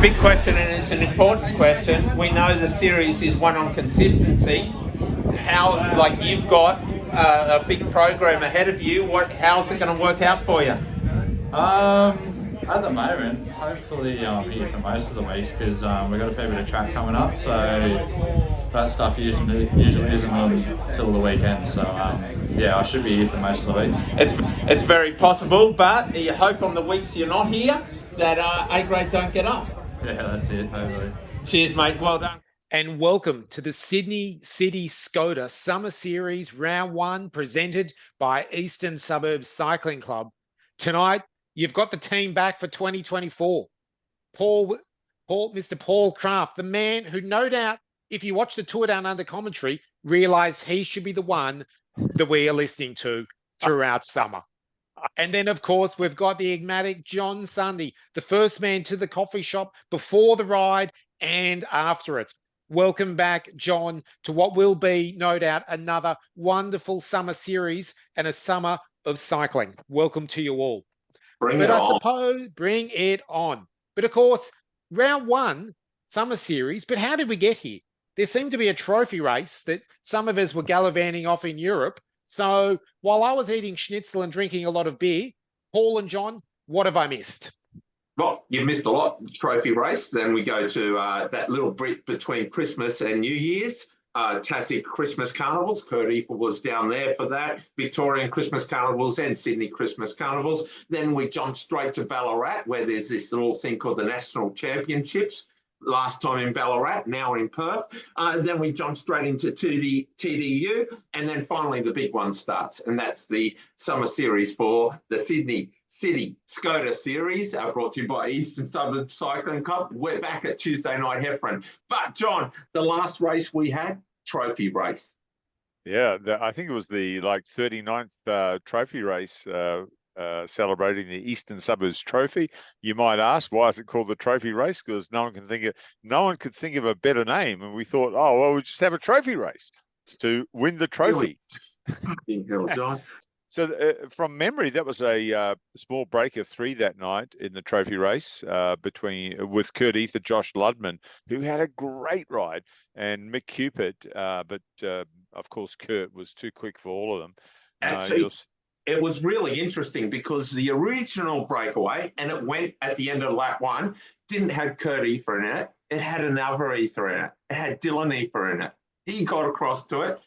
big question, and it's an important question. We know the series is one on consistency. You've got a big program ahead of you. How's it going to work out for you? At the moment, hopefully I'll be here for most of the weeks because we've got a fair bit of track coming up. So that stuff usually isn't on till the weekend. So yeah, I should be here for most of the weeks. It's very possible, but you hope on the weeks you're not here that A grade don't get up. Yeah, that's it. Hopefully. Cheers, mate. Well done. And welcome to the Sydney City Skoda Summer Series Round 1 presented by Eastern Suburbs Cycling Club. Tonight, you've got the team back for 2024. Mr. Paul Kraft, the man who no doubt, if you watch the Tour Down Under commentary, realised he should be the one that we are listening to throughout summer. And then, of course, we've got the enigmatic John Sunde, the first man to the coffee shop before the ride and after it. Welcome back, John, to what will be, no doubt, another wonderful summer series and a summer of cycling. Welcome to you all. Bring it on. But, of course, round 1, summer series. But how did we get here? There seemed to be a trophy race that some of us were gallivanting off in Europe. So while I was eating schnitzel and drinking a lot of beer, Paul and John, what have I missed? Well, you've missed a lot. Trophy race. Then we go to that little bit between Christmas and New Year's. Tassie Christmas Carnivals. Kurt Eather was down there for that. Victorian Christmas Carnivals and Sydney Christmas Carnivals. Then we jump straight to Ballarat, where there's this little thing called the National Championships. Last time in Ballarat, now in Perth. Then we jump straight into TDU, and then finally the big one starts, and that's the summer series for the Sydney City Skoda Series, brought to you by Eastern Suburbs Cycling Club. We're back at Tuesday night, Heffron. But, John, the last race we had, trophy race. Yeah, I think it was the 39th trophy race celebrating the Eastern Suburbs Trophy. You might ask, why is it called the Trophy Race? Because no one could think of a better name, and we thought, oh well, we'll just have a trophy race to win the trophy. John. So from memory, that was a small break of 3 that night in the trophy race with Kurt Eather, Josh Ludman, who had a great ride, and Mick Cupid, but of course Kurt was too quick for all of them. Actually, it was really interesting because the original breakaway, and it went at the end of lap 1, didn't have Kurt Eather in it. It had another Eather in it. It had Dylan Eather in it. He got across to it.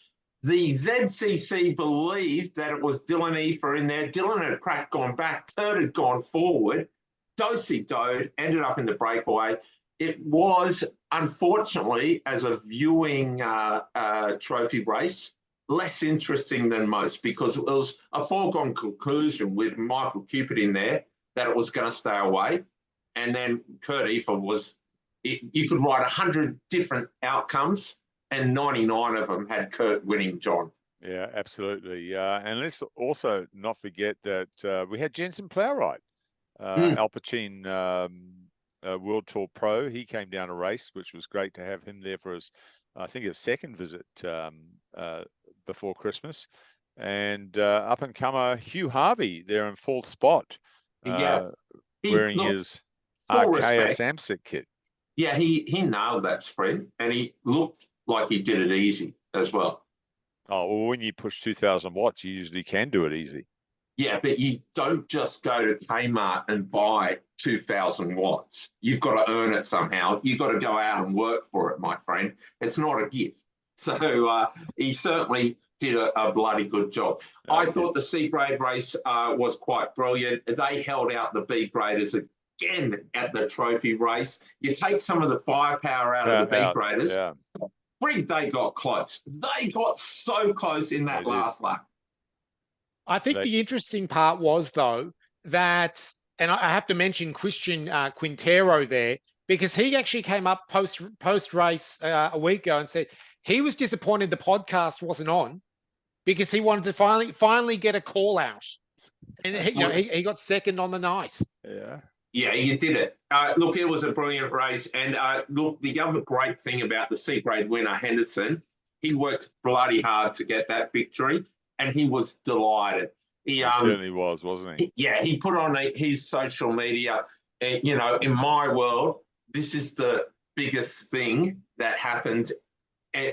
The ZCC believed that it was Dylan Eather in there. Dylan had gone back. Kurt had gone forward. Do-si-do, ended up in the breakaway. It was, unfortunately, as a viewing trophy race, less interesting than most because it was a foregone conclusion with Michael Cupid in there that it was going to stay away. And then Kurt Eather you could write 100 different outcomes and 99 of them had Kurt winning, John. Yeah, absolutely. And let's also not forget that we had Jensen Plowright, Alpecin World Tour Pro. He came down a race, which was great to have him there for his second visit before Christmas. And up-and-comer Hugh Harvey there in fourth spot, wearing his Archaea Samsic kit. Yeah, he nailed that sprint, and he looked like he did it easy as well. Oh, well, when you push 2,000 watts, you usually can do it easy. Yeah, but you don't just go to Kmart and buy 2,000 watts. You've got to earn it somehow. You've got to go out and work for it, my friend. It's not a gift. So he certainly did a bloody good job. I thought the C grade race was quite brilliant. They held out the B graders again at the trophy race. You take some of the firepower out of the B graders. Yeah. They got close. They got so close in that last lap. I think the interesting part was, though, that, and I have to mention Christian Quintero there, because he actually came up post-race a week ago and said he was disappointed the podcast wasn't on because he wanted to finally get a call out. And he got second on the night. Yeah. Yeah, you did it. Look, it was a brilliant race. And look, the other great thing about the C-grade winner, Henderson, he worked bloody hard to get that victory, and he was delighted. He certainly was, wasn't he? Yeah, he put on his social media. In my world, this is the biggest thing that happens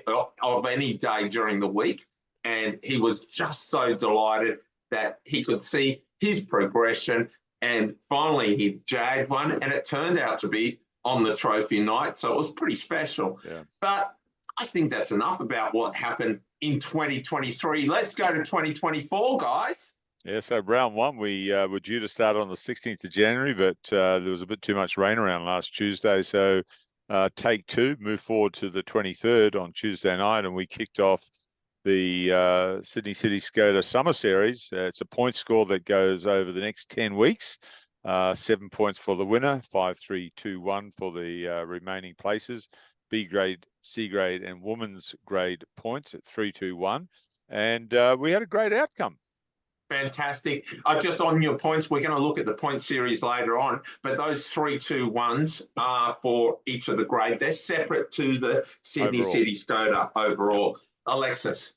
of any day during the week. And he was just so delighted that he could see his progression. And finally, he jagged one, and it turned out to be on the trophy night. So it was pretty special. Yeah. But I think that's enough about what happened in 2023. Let's go to 2024, guys. Yeah, so round one, we were due to start on the 16th of January, but there was a bit too much rain around last Tuesday. So take two, move forward to the 23rd on Tuesday night, and we kicked off the Sydney City Skoda Summer Series. It's a point score that goes over the next 10 weeks. 7 points for the winner, 5, 3, 2, 1 for the remaining places. B grade, C grade, and women's grade points at 3, 2, 1. And we had a great outcome. Fantastic. Just on your points, we're going to look at the point series later on, but those 3, 2, 1s are for each of the grade. They're separate to the Sydney Overall. City Skoda overall. Alexis.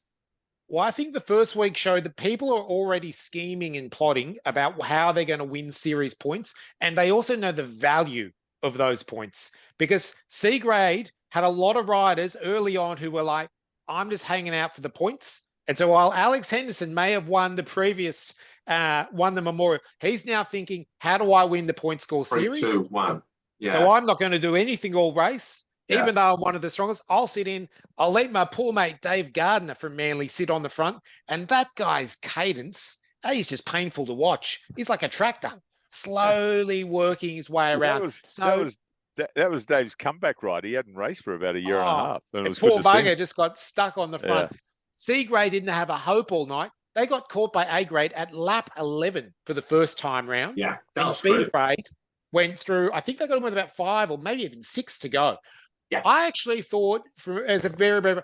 Well, I think the first week showed that people are already scheming and plotting about how they're going to win series points. And they also know the value of those points, because C grade had a lot of riders early on who were like, I'm just hanging out for the points. And so while Alex Henderson may have won the previous, won the Memorial, he's now thinking, how do I win the point score 3, series? 2, 1. Yeah. So I'm not going to do anything all race. Yeah. Even though I'm one of the strongest, I'll sit in. I'll let my poor mate Dave Gardner from Manly sit on the front. And that guy's cadence, he's just painful to watch. He's like a tractor, slowly working his way around. That was Dave's comeback ride. He hadn't raced for about a year and a half. And it was poor good to see bugger him. just got stuck on the front. Yeah. C grade didn't have a hope all night. They got caught by A grade at lap 11 for the first time round. Yeah, that And was B good. grade went through, I think they got him with about 5 or maybe even 6 to go. Yeah. I actually thought, as a very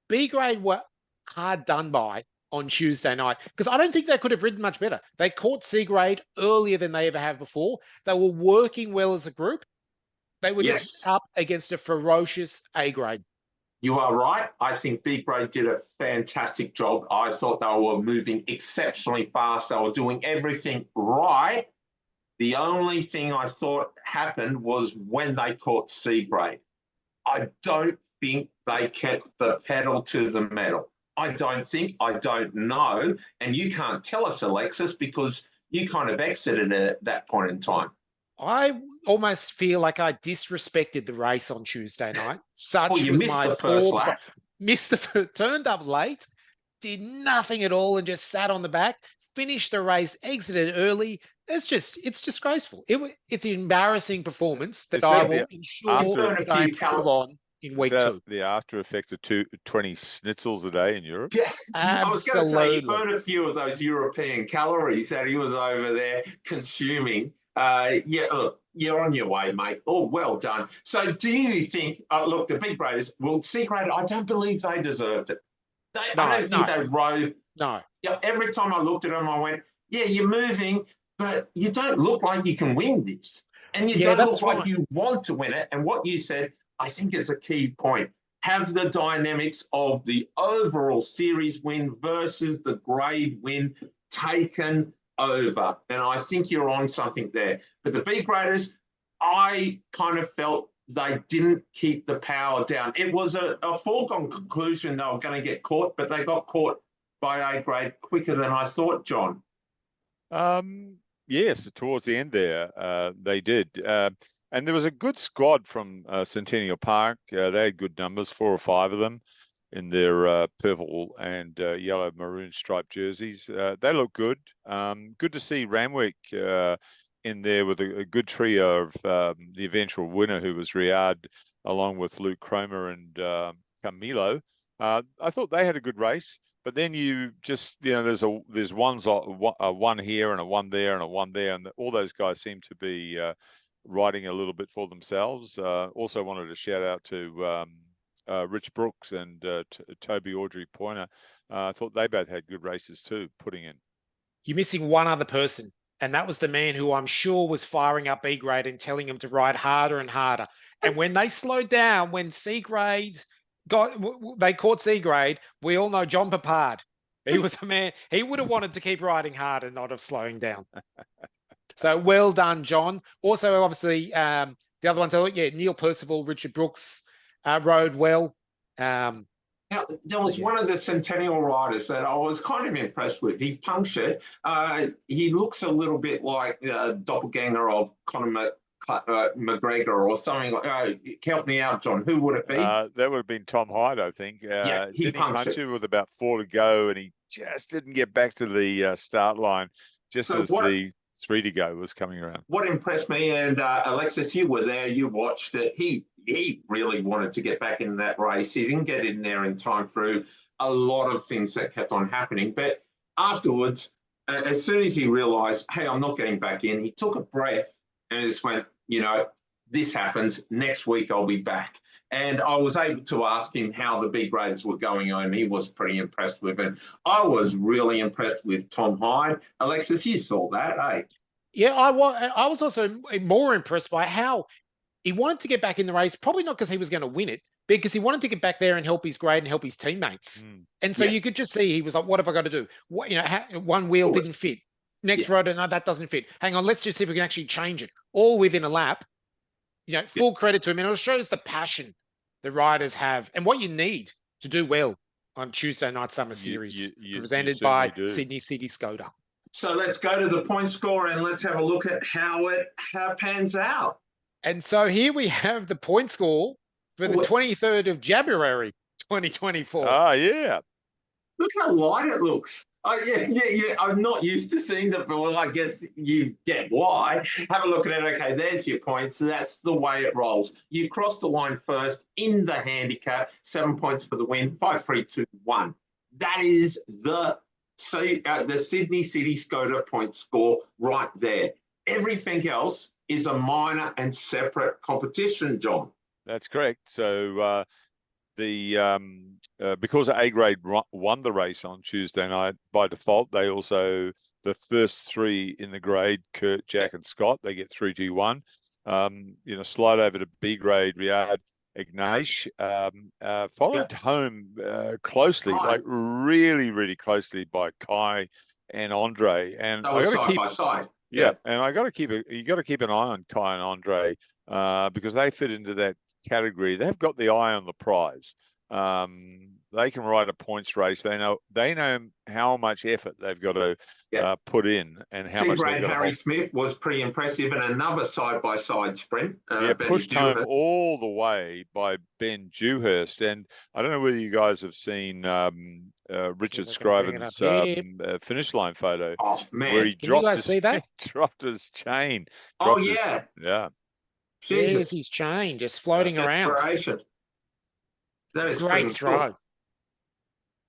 B grade were hard done by on Tuesday night, because I don't think they could have ridden much better. They caught C grade earlier than they ever have before. They were working well as a group. They were just up against a ferocious A grade. You are right. I think B grade did a fantastic job. I thought they were moving exceptionally fast. They were doing everything right. The only thing I thought happened was when they caught C grade. I don't think they kept the pedal to the metal. I don't know. And you can't tell us, Alexis, because you kind of exited it at that point in time. I almost feel like I disrespected the race on Tuesday night. Such You was missed my the first poor- lap. turned up late, did nothing at all, and just sat on the back. Finished the race, exited early. It's disgraceful. It's an embarrassing performance that Is I that will the ensure after- that I improve on in week Is that 2. the after effect of 20 schnitzels a day in Europe? Yeah, I was going to say, you Absolutely. burned a few of those European calories that he was over there consuming. Look, you're on your way, mate. Oh, well done. So do you think, look, the big graders, well, C grade, I don't believe they deserved it. I don't think they rode. No. Yeah, every time I looked at them, I went, yeah, you're moving, but you don't look like you can win this. And you don't look like you want to win it. And what you said, I think it's a key point. Have the dynamics of the overall series win versus the grade win taken over. And I think you're on something there. But the B graders, I kind of felt they didn't keep the power down. It was a foregone conclusion they were going to get caught, but they got caught by A grade quicker than I thought, John. Yes, towards the end there, they did. And there was a good squad from Centennial Park. They had good numbers, 4 or 5 of them in their purple and yellow maroon striped jerseys. They look good. Good to see Ramwick in there with a good trio of the eventual winner, who was Riyadh, along with Luke Cromer and Camilo. I thought they had a good race. But then you just, there's a one here and a one there and a one there, and all those guys seem to be riding a little bit for themselves. Also wanted to shout out to Rich Brooks and Toby Audrey Pointer. I thought they both had good races too, putting in. You're missing one other person, and that was the man who I'm sure was firing up B grade and telling him to ride harder and harder. And when they slowed down, when C grade they caught C grade, we all know John Papard. He was a man, he would have wanted to keep riding hard and not have slowing down. So well done, John. Also, obviously, The other ones, Neil Percival, Richard Brooks rode well. Now, there was one of the Centennial riders that I was kind of impressed with. He punctured. He looks a little bit like the doppelganger of Conor McGregor or something. Help me out, John. Who would it be? That would have been Tom Hyde, I think. Yeah, he didn't he punch punctured. it with about 4 to go, and he just didn't get back to the start line just as the 3 to go was coming around. What impressed me, and Alexis, you were there, you watched it. He really wanted to get back in that race. He didn't get in there in time through a lot of things that kept on happening. But afterwards, as soon as he realised, hey, I'm not getting back in, he took a breath and just went, this happens. Next week, I'll be back. And I was able to ask him how the big grades were going on. He was pretty impressed with it. I was really impressed with Tom Hyde. Alexis, you saw that, eh? Yeah, I was also more impressed by how he wanted to get back in the race, probably not because he was going to win it, because he wanted to get back there and help his grade and help his teammates. And so you could just see he was like, what have I got to do? What, one wheel didn't fit. Next rotor, no, that doesn't fit. Hang on, let's just see if we can actually change it. All within a lap. Full credit to him. And it shows the passion the riders have and what you need to do well on Tuesday Night Summer Series, presented by Sydney City Skoda. So let's go to the point score and let's have a look at how it pans out. And so here we have the point score for the 23rd of January, 2024. Oh, yeah. Look how light it looks. Oh, yeah. I'm not used to seeing that, but well, I guess you get why. Have a look at it. Okay, there's your points. So that's the way it rolls. You cross the line first in the handicap, 7 points for the win, 5, 3, 2, 1. That is the Sydney City Skoda point score right there. Everything else is a minor and separate competition, John. That's correct. So because A grade won the race on Tuesday night, by default, they also, the first 3 in the grade, Kurt, Jack, and Scott, they get 3, 2, 1. Slide over to B grade, Riyadh, Ignace, followed home closely, like really, really closely by Kai and Andre. And that was side by side. Yeah, and you got to keep an eye on Kai and Andre because they fit into that category. They've got the eye on the prize. They can ride a points race. They know how much effort they've got to put in and how much they've got. Harry Smith was pretty impressive in another side-by-side sprint. Pushed home all the way by Ben Dewhurst. And I don't know whether you guys have seen Richard Scriven's finish line photo. Oh, man. Where he dropped his chain. Yeah. There's his chain just floating around. That is great throw. Cool.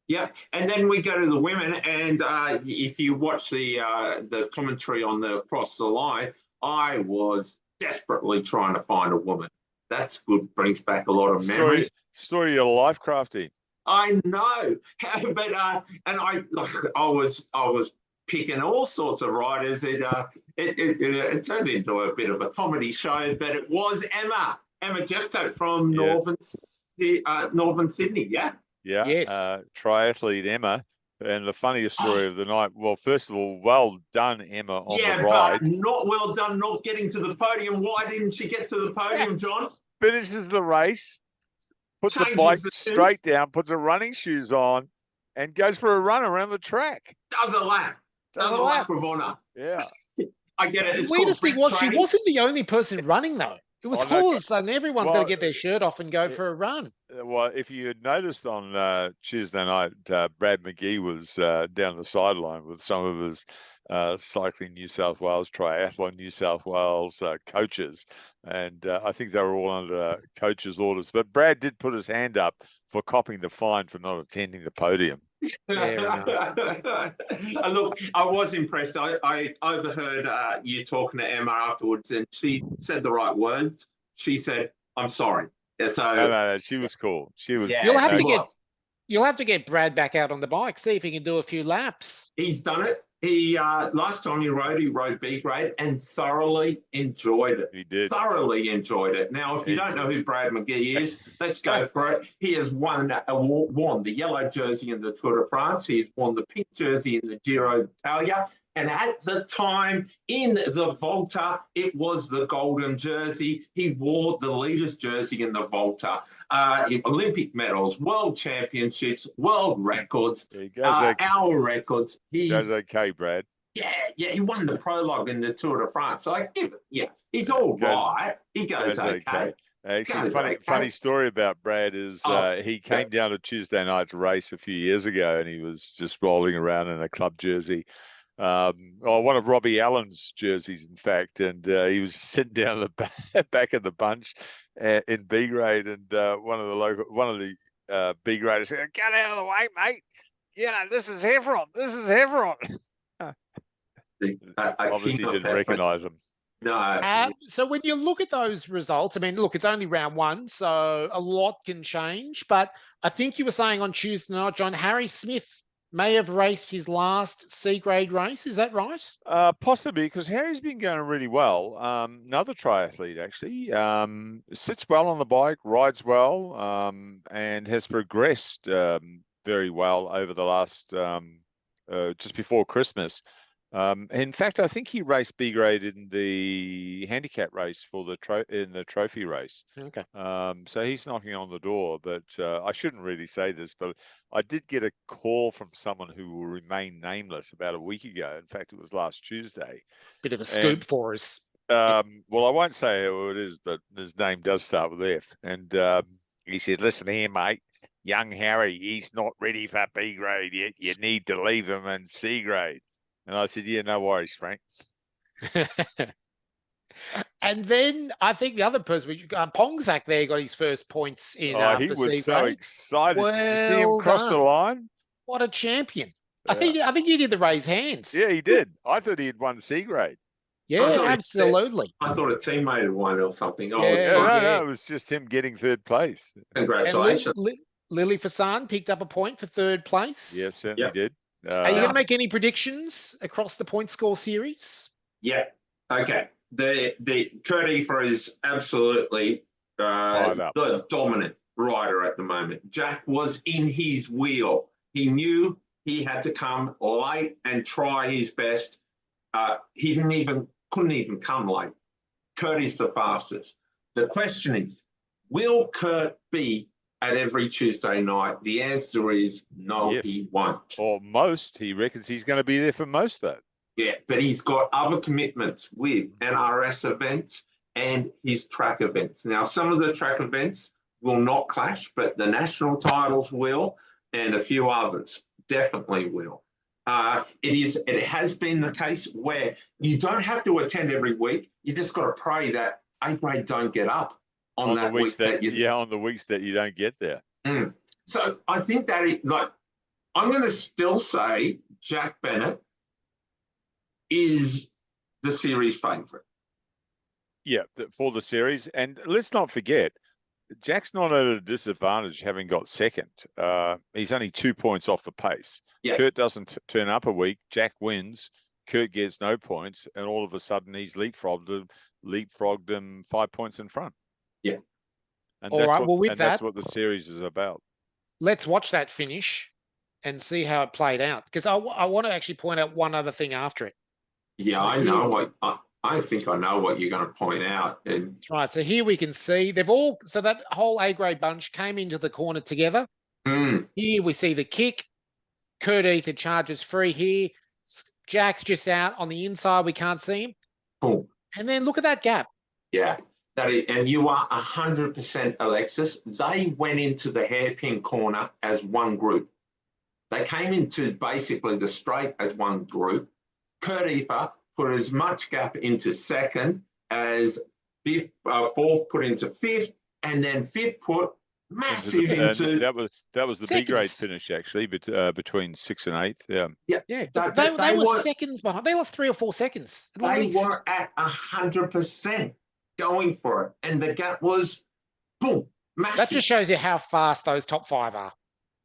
Yeah, and then we go to the women, and if you watch the commentary on the across the line, I was desperately trying to find a woman. That's good. Brings back a lot of memories. Story of your life, Crafty. I know, but and I was picking all sorts of riders. It turned into a bit of a comedy show, but it was Emma Jeffcoat from Northern Sydney. Yeah. Yeah. Yes. Triathlete Emma. And the funniest story of the night, well, first of all, well done, Emma, on the ride. But not well done not getting to the podium. Why didn't she get to the podium, John? Finishes the race, puts the bike straight down, puts her running shoes on, and goes for a run around the track. Does a lap. Does a lap of honour. Yeah. I get it. The weirdest thing was she wasn't the only person running, though. It was all of a sudden everyone's got to get their shirt off and go for a run. Well, if you had noticed on Tuesday night, Brad McGee was down the sideline with some of his Cycling New South Wales, Triathlon New South Wales coaches. And I think they were all under coaches' orders. But Brad did put his hand up for copping the fine for not attending the podium. Look, I was impressed. I overheard you talking to Emma afterwards, and she said the right words. She said, "I'm sorry." So no, she was cool. She was. Yeah, you'll have to get Brad back out on the bike. See if he can do a few laps. He's done it. He last time he rode B grade and thoroughly enjoyed it. He did. Thoroughly enjoyed it. Now, if you don't know who Brad McGee is, let's go for it. He has worn the yellow jersey in the Tour de France. He's worn the pink jersey in the Giro d'Italia, And at the time in the Volta, it was the golden jersey. He wore the leader's jersey in the Volta. Olympic medals, world championships, world records, He goes okay. our records. Goes okay, Brad. Yeah, he won the prologue in the Tour de France. So I give it, he's all right. He goes okay. Actually, funny story about Brad is he came down to Tuesday night to race a few years ago, and he was just rolling around in a club jersey, one of Robbie Allen's jerseys, in fact, and he was sitting down the back of the bunch in B grade, and one of the B graders said, "Get out of the way, mate! This is Heffron. This is Heffron." Obviously, didn't recognise him. No. So when you look at those results, I mean, look, it's only round one, so a lot can change. But I think you were saying on Tuesday night, John, Harry Smith may have raced his last C-grade race. Is that right? Possibly, because Harry's been going really well. Another triathlete, actually. Sits well on the bike, rides well, and has progressed very well over the last, just before Christmas. In fact, I think he raced B grade in the handicap race for the trophy race. Okay. So he's knocking on the door, but I shouldn't really say this, but I did get a call from someone who will remain nameless about a week ago. In fact, it was last Tuesday. Bit of a scoop for us. Well, I won't say who it is, but his name does start with F. And he said, "Listen here, mate. Young Harry, he's not ready for B grade yet. You need to leave him in C grade." And I said, "Yeah, no worries, Frank." And then I think the other person, Pongzak there got his first points in. He was so excited. Did you see him cross the line? What a champion. Yeah. I think he did the raise hands. Yeah, he did. I thought he had won C grade. Yeah, absolutely. I thought a teammate had won or something. No, it was just him getting third place. Congratulations. Lily Fasan picked up a point for third place. Yes, certainly did. Are you going to make any predictions across the point score series? Yeah. Okay. The Kurt Eather is absolutely the dominant rider at the moment. Jack was in his wheel. He knew he had to come late and try his best. He couldn't even come late. Kurt is the fastest. The question is, will Kurt be at every Tuesday night? The answer is no, yes. He won't. Or most. He reckons he's going to be there for most, though. Yeah, but he's got other commitments with NRS events and his track events. Now, some of the track events will not clash, but the national titles will, and a few others definitely will. It has been the case where you don't have to attend every week. You just got to pray that A grade don't get up on that week on the weeks that you don't get there. So I think that I'm going to still say Jack Bennett is the series favourite. Yeah, for the series. And let's not forget, Jack's not at a disadvantage having got second. He's only 2 points off the pace. Yeah. Kurt doesn't turn up a week. Jack wins. Kurt gets no points. And all of a sudden, he's leapfrogged him 5 points in front. Yeah. And that's what the series is about. Let's watch that finish and see how it played out. Because I want to actually point out one other thing after it. Yeah, so I think I know what you're going to point out. That's right. So here we can see that whole A grade bunch came into the corner together. Here we see the kick. Kurt Eather charges free here. Jack's just out on the inside. We can't see him. Cool. And then look at that gap. Yeah. And you are 100% Alexis. They went into the hairpin corner as one group. They came into basically the straight as one group. Kurt Eather put as much gap into second as fourth put into fifth, and then fifth put massive into that was the B grade finish actually, but between 6th and 8th. Yeah. They were seconds behind. They lost 3 or 4 seconds. They were at 100% going for it, and the gap was boom massive. That just shows you how fast those top 5 are.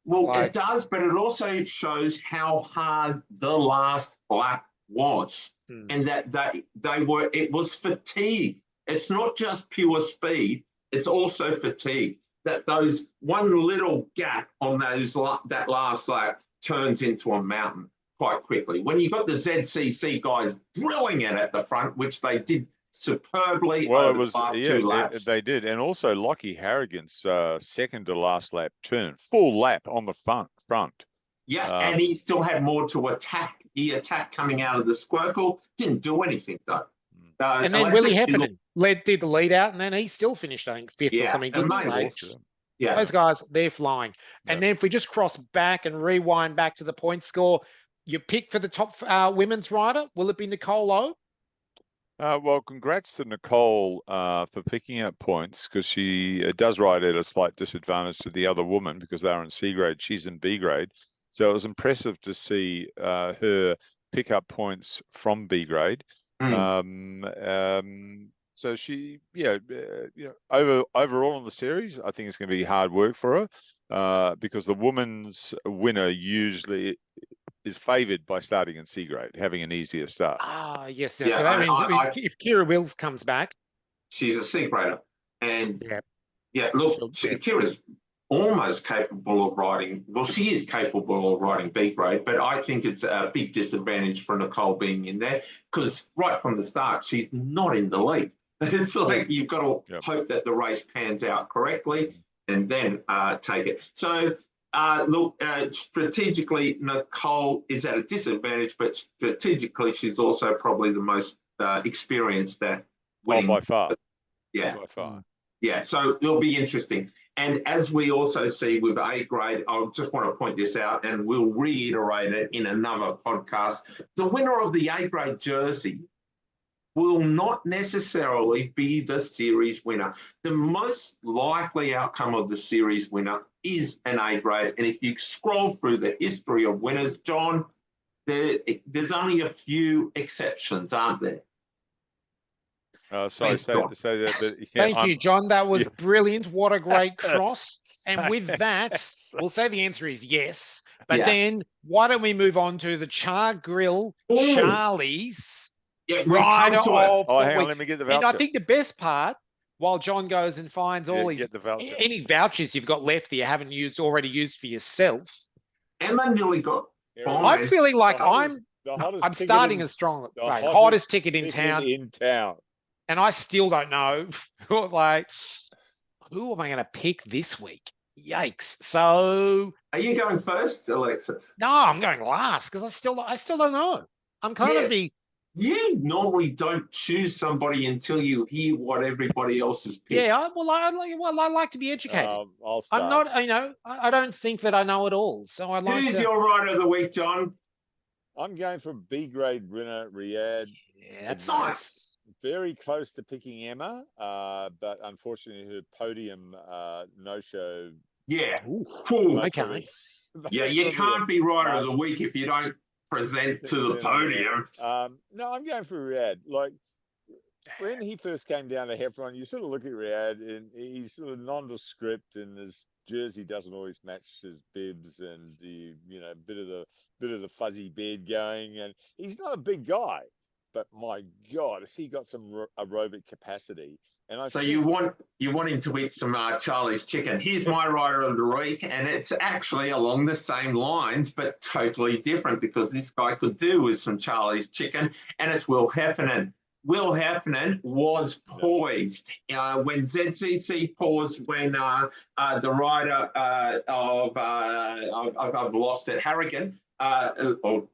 Well, it does, but it also shows how hard the last lap was, and that it was fatigue. It's not just pure speed; it's also fatigue. That those one little gap on that last lap turns into a mountain. quite quickly. When you got the ZCC guys drilling it at the front, which they did superbly Well, it over was the last 2 yeah, laps. they did, and also Lockie Harrigan's second to last lap turn, full lap on the front. Yeah, and he still had more to attack. He attacked coming out of the Squircle, didn't do anything though. And then Alexis, Willie Heffernan did the lead out, and then he still finished, I think, 5th or something. Didn't amazing. he? Yeah, Those guys, they're flying. Yeah. And then if we just cross back and rewind back to the point score, your pick for the top women's rider, will it be Nicole O? Well, congrats to Nicole for picking up points, because she does ride at a slight disadvantage to the other woman because they're in C grade. She's in B grade. So it was impressive to see her pick up points from B grade. So she, overall in the series, I think it's going to be hard work for her because the women's winner usually is favoured by starting in C grade, having an easier start. Ah, yes. Yeah, so that means if Kira Wills comes back, she's a C grader, and yeah, look, Kira's almost capable of riding. Well, she is capable of riding B grade, but I think it's a big disadvantage for Nicole being in there because right from the start, she's not in the lead. It's like you've got to hope that the race pans out correctly and then take it. So, strategically, Nicole is at a disadvantage, but strategically, she's also probably the most experienced at winning. By far. Yeah. By far. Yeah, so it'll be interesting. And as we also see with A grade, I just want to point this out, and we'll reiterate it in another podcast. The winner of the A grade jersey will not necessarily be the series winner. The most likely outcome of the series winner is an A grade. And if you scroll through the history of winners, John, there's only a few exceptions, aren't there? Sorry, Thank you, John. That was brilliant. What a great cross. And with that, we'll say the answer is yes. But then why don't we move on to the Chargrill Charlies Rider of the hang on, week. let me get the voucher. And I think the best part, while John goes and finds all his any vouchers you've got left that you haven't already used for yourself. Emma nearly got. I'm feeling like I'm starting as strong. Hottest ticket in town. And I still don't know, like, who am I going to pick this week? Yikes! So, are you going first, Alexis? No, I'm going last because I still don't know. I'm kind of You normally don't choose somebody until you hear what everybody else has picked. Yeah, I like to be educated. I'll start. I'm not, I don't think that I know it all. So I like. Who's your rider of the week, John? I'm going for B grade winner Riyadh. Yeah, that's nice. Very close to picking Emma, but unfortunately her podium no-show. Yeah. Okay. Yeah, you can't be rider of the week if you don't present to the podium. No, I'm going for Riyadh. Like when he first came down to Heffron, you sort of look at Riyadh and he's sort of nondescript, and his jersey doesn't always match his bibs, and the bit of the fuzzy beard going, and he's not a big guy, but my God, has he got some aerobic capacity? And you want him to eat some Charlie's chicken. Here's my rider of the week, and it's actually along the same lines, but totally different because this guy could do with some Charlie's chicken, and it's Will Heffernan. Will Heffernan was poised when ZCC paused when the rider of I've lost it, Harrigan or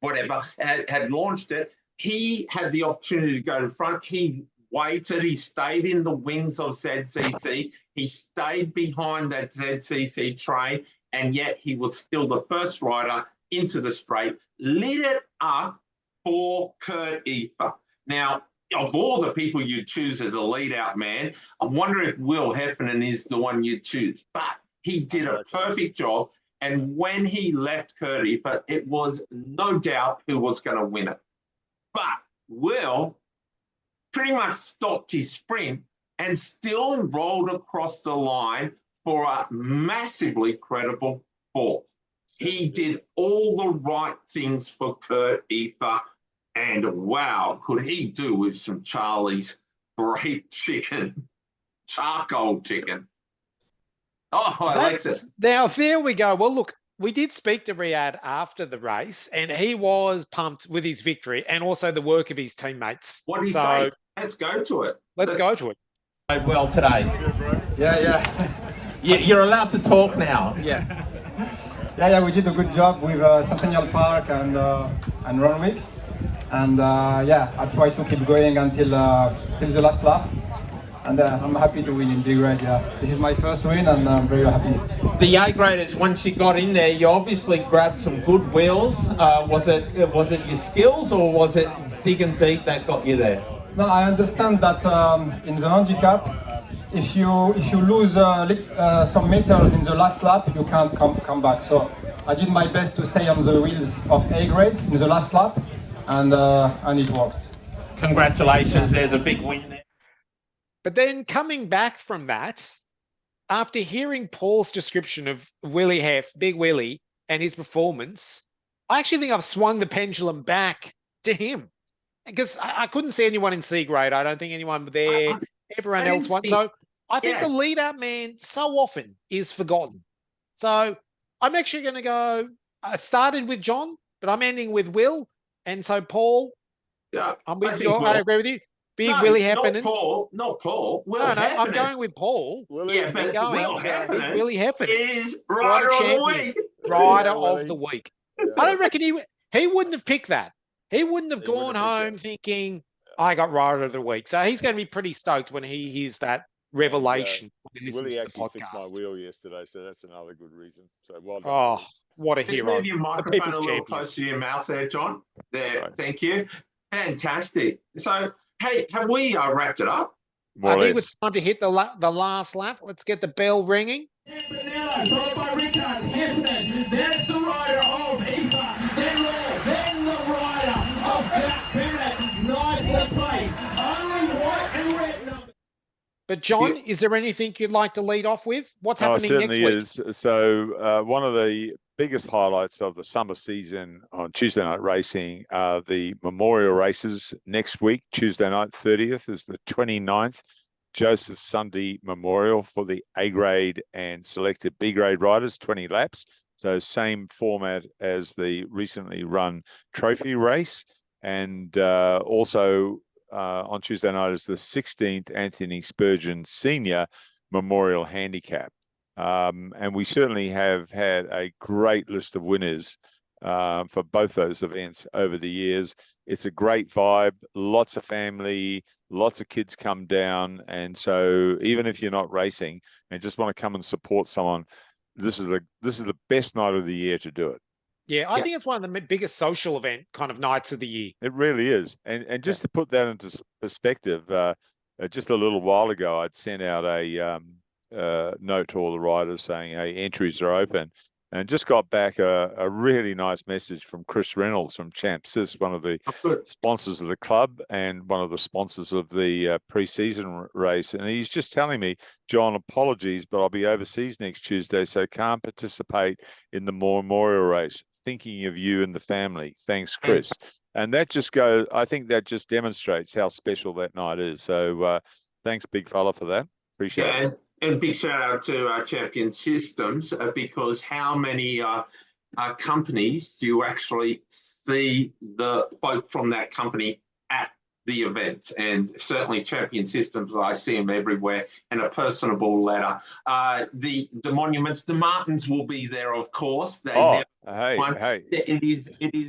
whatever had launched it. He had the opportunity to go to front. He waited. He stayed in the wings of ZCC. He stayed behind that ZCC train, and yet he was still the first rider into the straight. Lit it up for Kurt Eather. Now, of all the people you'd choose as a lead-out man, I wonder if Will Heffernan is the one you'd choose. But he did a perfect job, and when he left Kurt Eather, it was no doubt who was going to win it. But Will pretty much stopped his sprint and still rolled across the line for a massively credible fourth. He did all the right things for Kurt Eather. And wow, could he do with some Charlie's great chicken, charcoal chicken. Oh, Alexis. Now, there we go. Well, look, we did speak to Riyadh after the race, and he was pumped with his victory and also the work of his teammates. What did he say? Let's go to it. Let's go to it. Well today. Yeah. You're allowed to talk now. Yeah. Yeah, we did a good job with Sunde Park and Runwick. And I tried to keep going until the last lap. And I'm happy to win in big grade. Yeah, this is my first win, and I'm very happy. The A graders, once you got in there, you obviously grabbed some good wheels. Was it your skills, or was it digging deep that got you there? No, I understand that in the handicap, if you lose some meters in the last lap, you can't come back. So I did my best to stay on the wheels of A grade in the last lap, and it works. Congratulations! There's a big win there. But then coming back from that, after hearing Paul's description of Willie Heff, Big Willie, and his performance, I actually think I've swung the pendulum back to him. Because I couldn't see anyone in C grade. I don't think anyone there, everyone else won. So I think the lead-up man so often is forgotten. So I'm actually going to go, I started with John, but I'm ending with Will. And so Paul, I'm with you. I agree with you. Big Willie Heffernan. Not Paul. Will Heffernan. I'm going with Paul. Yeah, but Will Heffernan. Willie Heffernan is Rider of the Week. Rider of the Week. I don't reckon he wouldn't have picked that. He wouldn't have gone home thinking, I got Rider of the Week. So he's going to be pretty stoked when he hears that revelation. Willie actually fixed my wheel yesterday, so that's another good reason. So well done. Oh, what a hero. Move your microphone a little closer to your mouth there, John. There, right. Thank you. Fantastic. So, hey, have we wrapped it up? I think it's time to hit the last lap. Let's get the bell ringing. There's the rider of Ether. Then the rider of Jack Bennett. Nicely played. Only white and red numbers. But John, is there anything you'd like to lead off with? What's happening next week? Is. So one of the biggest highlights of the summer season on Tuesday night racing are the memorial races next week. Tuesday night, 30th, is the 29th Joseph Sunde Memorial for the A grade and selected B grade riders, 20 laps. So same format as the recently run trophy race. And also on Tuesday night is the 16th Anthony Spurgeon Senior Memorial Handicap. And we certainly have had a great list of winners for both those events over the years. It's a great vibe, lots of family, lots of kids come down. And so even if you're not racing and just want to come and support someone, this is the best night of the year to do it. Yeah, I think it's one of the biggest social event kind of nights of the year. It really is. And just to put that into perspective, just a little while ago, I'd sent out a note to all the riders saying, hey, entries are open, and just got back a really nice message from Chris Reynolds from Champ Sis, one of the sponsors of the club and one of the sponsors of the pre-season race. And he's just telling me, John, apologies, but I'll be overseas next Tuesday, so can't participate in the memorial race. Thinking of you and the family. Thanks, Chris. And that just goes, I think that just demonstrates how special that night is. So thanks, big fella, for that. Appreciate it. And big shout out to Champion Systems, because how many companies do you actually see the folk from that company at the event? And certainly Champion Systems, I see them everywhere, and a personable letter. The monuments, the Martins will be there, of course. Hey. It is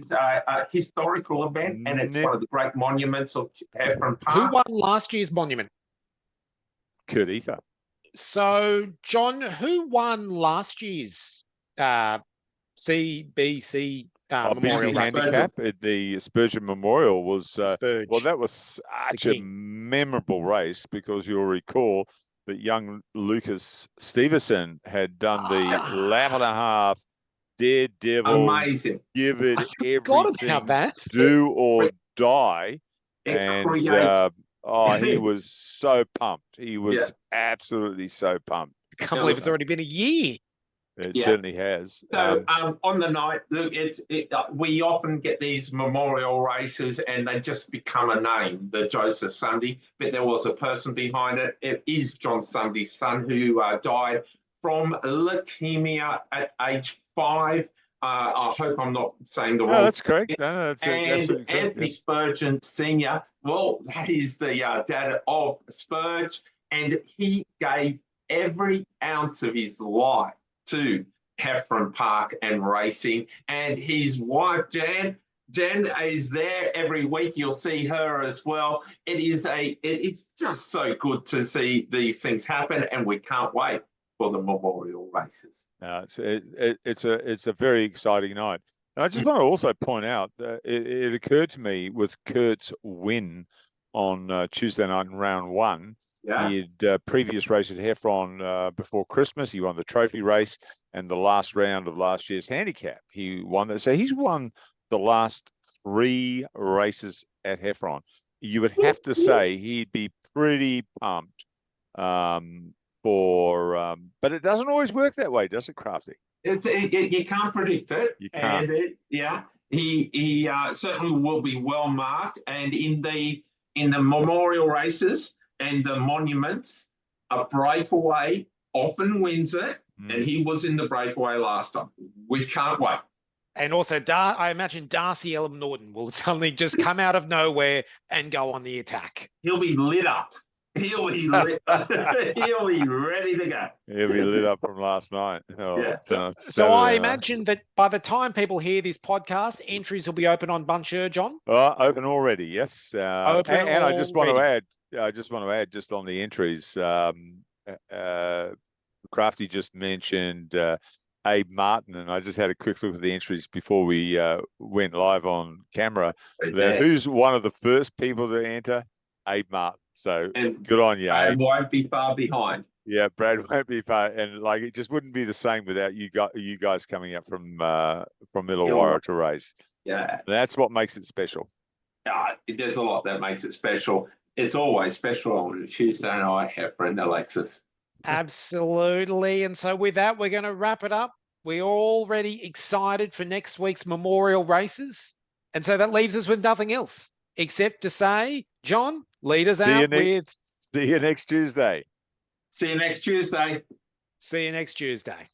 a historical event, and it's one of the great monuments of Heffron Park. Who won last year's monument? Kurt Eather. So, John, who won last year's CBC Memorial Handicap? The Spurgeon Memorial was, well, that was such a memorable race, because you'll recall that young Lucas Stevenson had done the lap and a half, daredevil, amazing, give it everything, do or die. He was so pumped. He was absolutely so pumped. I can't believe it's already been a year. It certainly has. So on the night, look, we often get these memorial races and they just become a name, the Joseph Sunde, but there was a person behind it. It is John Sunde's son who died from leukemia at age 5. I hope I'm not saying the No, wrong. that's correct. No, that's And absolutely correct. Anthony Spurgeon Senior, well, that is the dad of Spurge, and he gave every ounce of his life to Heffron Park and racing. And his wife Jen is there every week. You'll see her as well. It's just so good to see these things happen, and we can't wait for the memorial races. No, it's a very exciting night. And I just want to also point out that it occurred to me with Kurt's win on Tuesday night in round 1. Yeah. He had previous race at Heffron before Christmas. He won the trophy race and the last round of last year's handicap. He won that. So he's won the last 3 races at Heffron. You would have to say he'd be pretty pumped but it doesn't always work that way, does it, Crafty? You can't predict it. You can't. And he certainly will be well marked. And in the memorial races and the monuments, a breakaway often wins it. And he was in the breakaway last time. We can't wait. And also, I imagine Darcy Ellum Norton will suddenly just come out of nowhere and go on the attack. He'll be lit up. He'll be lit. He'll be ready to go. He'll be lit up from last night. Oh, Yeah. So I imagine that by the time people hear this podcast, entries will be open on Buncher, John. Open already, yes. Open and I just want to already. add, just on the entries. Crafty just mentioned Abe Martin, and I just had a quick look at the entries before we went live on camera. Who's one of the first people to enter? Abe Martin. So And good on you, I Abe. won't be far behind. Yeah, Brad won't be far, and like it just wouldn't be the same without you guys coming up from Illawarra to race. Yeah. That's what makes it special. There's a lot that makes it special. It's always special on a Tuesday night, Heffron, Alexis. Absolutely. And so with that, we're going to wrap it up. We're already excited for next week's memorial races. And so that leaves us with nothing else except to say, John, lead us out with... See you next Tuesday. See you next Tuesday. See you next Tuesday.